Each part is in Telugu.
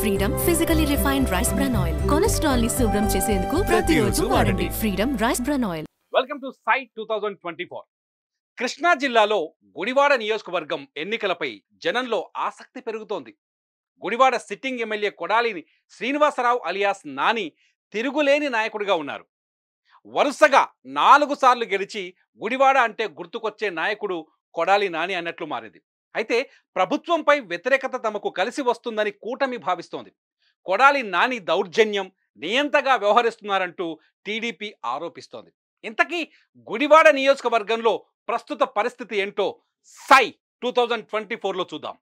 Freedom physically refined rice bran oil cholesterol ని శుభ్రం చేసేందుకు ప్రతిరోజు వాడండి Freedom rice bran oil. Welcome to site 2024. Krishna జిల్లాలో గుడివాడ నియోజకవర్గం ఎన్నికలపై జనంలో ఆసక్తి పెరుగుతోంది. Gudivada sitting MLA Kodali Srinivasarao alias Nani తిరుగులేని నాయకుడిగా ఉన్నారు. వరుసగా 4 సార్లు గెలిచి గుడివాడ అంటే గుర్తుకొచ్చే నాయకుడు కొడాలి నాని అన్నట్లు మారింది. అయితే ప్రభుత్వంపై వ్యతిరేకత తమకు కలిసి వస్తుందని కూటమి భావిస్తోంది. కొడాలి నాని దౌర్జన్యం, నియంతగా వ్యవహరిస్తున్నారంటూ టీడీపీ ఆరోపిస్తోంది. ఇంతకీ గుడివాడ నియోజకవర్గంలో ప్రస్తుత పరిస్థితి ఏంటో సై 2024లో చూద్దాం.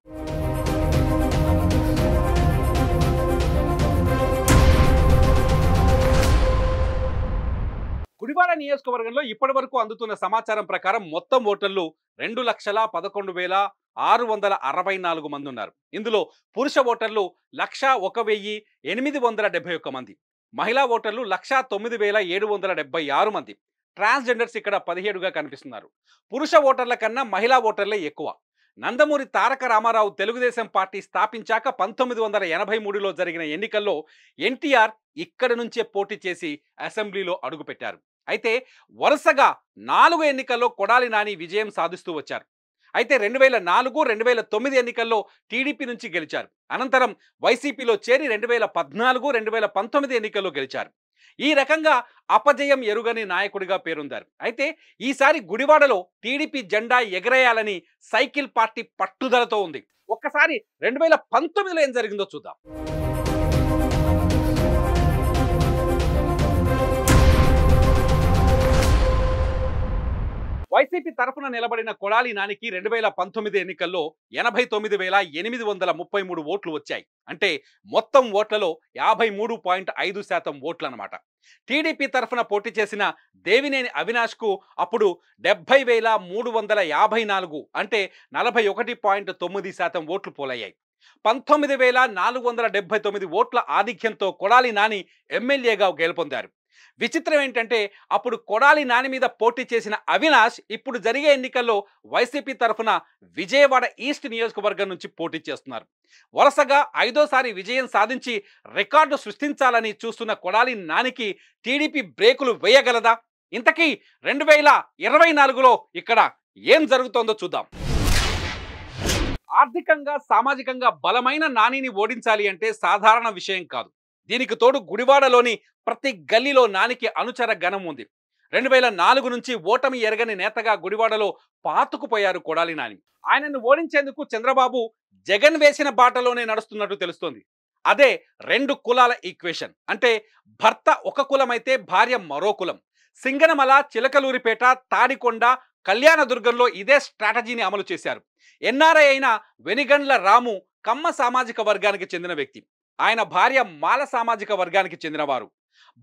గుడివాడ నియోజకవర్గంలో ఇప్పటి వరకు అందుతున్న సమాచారం ప్రకారం మొత్తం ఓటర్లు 2,11,664 మంది ఉన్నారు. ఇందులో పురుష ఓటర్లు 1,01,871 మంది, మహిళా ఓటర్లు 1,09,776 మంది, ట్రాన్స్జెండర్స్ ఇక్కడ 17గా కనిపిస్తున్నారు. పురుష ఓటర్ల కన్నా మహిళా ఓటర్లే ఎక్కువ. నందమూరి తారక రామారావు తెలుగుదేశం పార్టీ స్థాపించాక 1983లో జరిగిన ఎన్నికల్లో ఎన్టీఆర్ ఇక్కడి నుంచే పోటీ చేసి అసెంబ్లీలో అడుగుపెట్టారు. అయితే వరుసగా 4 ఎన్నికల్లో కొడాలి నాని విజయం సాధిస్తూ వచ్చారు. అయితే 2004, 2009 ఎన్నికల్లో టీడీపీ నుంచి గెలిచారు. అనంతరం వైసీపీలో చేరి 2014, 2019 ఎన్నికల్లో గెలిచారు. ఈ రకంగా అపజయం ఎరుగని నాయకుడిగా పేరొందారు. అయితే ఈసారి గుడివాడలో టీడీపీ జెండా ఎగరేయాలని సైకిల్ పార్టీ పట్టుదలతో ఉంది. ఒక్కసారి 2019లో ఏం జరిగిందో చూద్దాం. వైసీపీ తరఫున నిలబడిన కొడాలి నానికి 2019 ఎన్నికల్లో 89,833 ఓట్లు వచ్చాయి. అంటే మొత్తం ఓట్లలో 53.5% ఓట్లు అన్నమాట. టీడీపీ తరఫున పోటీ చేసిన దేవినేని అవినాష్కు అప్పుడు 70,354 అంటే 41.9% ఓట్లు పోలయ్యాయి. 19,479 ఓట్ల ఆధిక్యంతో కొడాలి నాని ఎమ్మెల్యేగా గెలుపొందారు. విచిత్రం ఏంటంటే అప్పుడు కొడాలి నాని మీద పోటీ చేసిన అవినాష్ ఇప్పుడు జరిగే ఎన్నికల్లో వైసీపీ తరఫున విజయవాడ ఈస్ట్ నియోజకవర్గం నుంచి పోటీ చేస్తున్నారు. వరుసగా 5వ విజయం సాధించి రికార్డు సృష్టించాలని చూస్తున్న కొడాలి నానికి టీడీపీ బ్రేకులు వేయగలదా? ఇంతకీ 2024లో ఇక్కడ ఏం జరుగుతోందో చూద్దాం. ఆర్థికంగా, సామాజికంగా బలమైన నానిని ఓడించాలి అంటే సాధారణ విషయం కాదు. దీనికి తోడు గుడివాడలోని ప్రతి గల్లీలో నానికి అనుచర గణం ఉంది. 2004 నుంచి ఓటమి ఎరగని నేతగా గుడివాడలో పాతుకుపోయారు కొడాలి నాని. ఆయనను ఓడించేందుకు చంద్రబాబు జగన్ వేసిన బాటలోనే నడుస్తున్నట్టు తెలుస్తోంది. అదే 2 కులాల ఈక్వేషన్. అంటే భర్త ఒక కులమైతే భార్య మరో కులం. సింగనమల, చిలకలూరిపేట, తాడికొండ, కళ్యాణదుర్గంలో ఇదే స్ట్రాటజీని అమలు చేశారు. ఎన్ఆర్ఐ అయిన వెనిగండ్ల రాము కమ్మ సామాజిక వర్గానికి చెందిన వ్యక్తి. ఆయన భార్య మాల సామాజిక వర్గానికి చెందినవారు.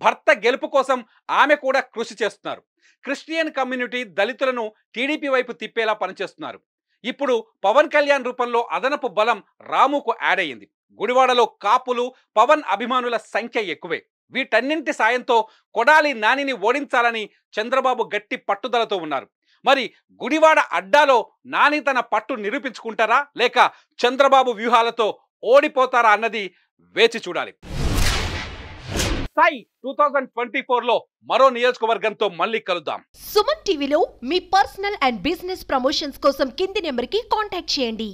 భర్త గెలుపు కోసం ఆమె కూడా కృషి చేస్తున్నారు. క్రిస్టియన్ కమ్యూనిటీ, దళితులను టీడీపీ వైపు తిప్పేలా పనిచేస్తున్నారు. ఇప్పుడు పవన్ కళ్యాణ్ రూపంలో అదనపు బలం రాముకు యాడ్ అయ్యింది. గుడివాడలో కాపులు, పవన్ అభిమానుల సంఖ్య ఎక్కువే. వీటన్నింటి సాయంతో కొడాలి నానిని ఓడించాలని చంద్రబాబు గట్టి పట్టుదలతో ఉన్నారు. మరి గుడివాడ అడ్డాలో నాని తన పట్టు నిరూపించుకుంటారా, లేక చంద్రబాబు వ్యూహాలతో ఓడిపోతారా అన్నది వేచి చూడాలి. సై 2024లో మరో నియోజకవర్గంతో మళ్ళీ కలుద్దాం. సుమన్ టీవీలో మీ పర్సనల్ అండ్ బిజినెస్ ప్రమోషన్స్ కోసం కింది నెంబర్కి కాంటాక్ట్ చేయండి.